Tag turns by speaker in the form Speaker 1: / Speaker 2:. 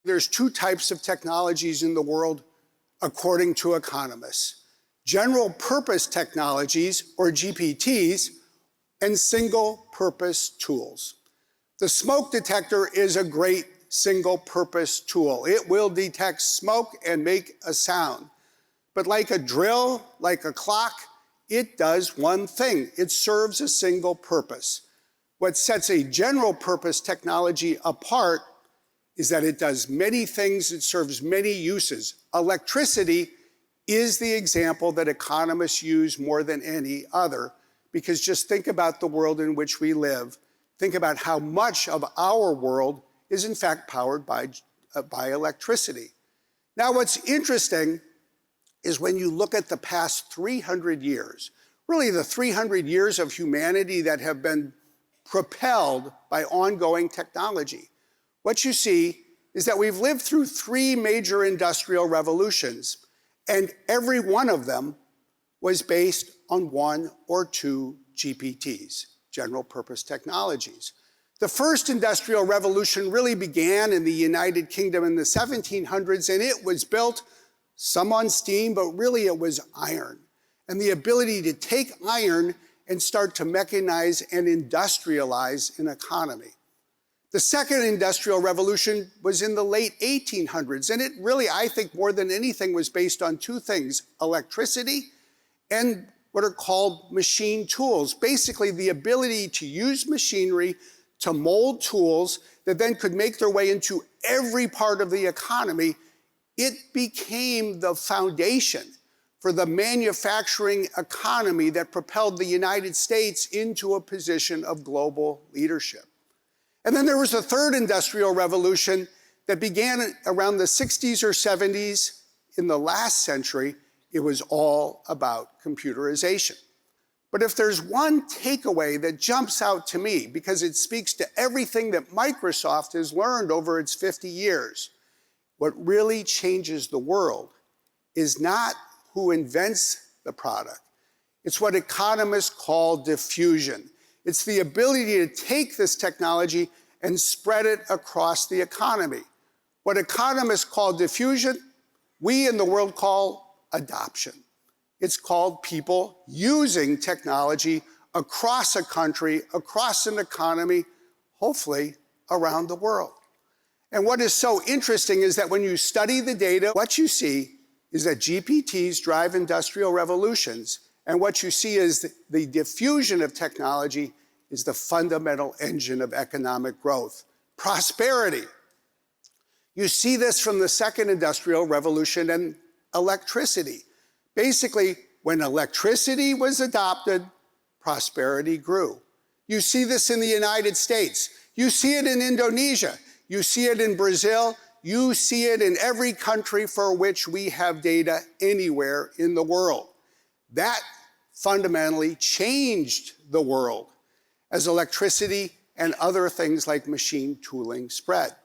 Speaker 1: There's two types of technologies in the world, according to economists: general purpose technologies, or GPTs, and single purpose tools. The smoke detector is a great single purpose tool. It will detect smoke and make a sound. But like a drill, like a clock, it does one thing. It serves a single purpose. What sets a general purpose technology apart is that it does many things, it serves many uses. Electricity is the example that economists use more than any other, because just think about the world in which we live. Think about how much of our world is in fact powered by electricity. Now, what's interesting is when you look at the past 300 years, really the 300 years of humanity that have been propelled by ongoing technology, what you see is that we've lived through three major industrial revolutions, and every one of them was based on one or two GPTs, general purpose technologies. The first industrial revolution really began in the United Kingdom in the 1700s, and it was built some on steam, but really it was iron. And the ability to take iron and start to mechanize and industrialize an economy. The second industrial revolution was in the late 1800s, and it really, I think, more than anything, was based on two things: electricity and what are called machine tools. Basically, the ability to use machinery to mold tools that then could make their way into every part of the economy. It became the foundation for the manufacturing economy that propelled the United States into a position of global leadership. And then there was a third industrial revolution that began around the 60s or 70s in the last century. It was all about computerization. But if there's one takeaway that jumps out to me, because it speaks to everything that Microsoft has learned over its 50 years, what really changes the world is not who invents the product. It's what economists call diffusion. It's the ability to take this technology and spread it across the economy. What economists call diffusion, we in the world call adoption. It's called people using technology across a country, across an economy, hopefully around the world. And what is so interesting is that when you study the data, what you see is that GPTs drive industrial revolutions, and what you see is the diffusion of technology is the fundamental engine of economic growth, prosperity. You see this from the second industrial revolution and electricity. Basically, when electricity was adopted, prosperity grew. You see this in the United States. You see it in Indonesia. You see it in Brazil. You see it in every country for which we have data anywhere in the world. That fundamentally changed the world as electricity and other things like machine tooling spread.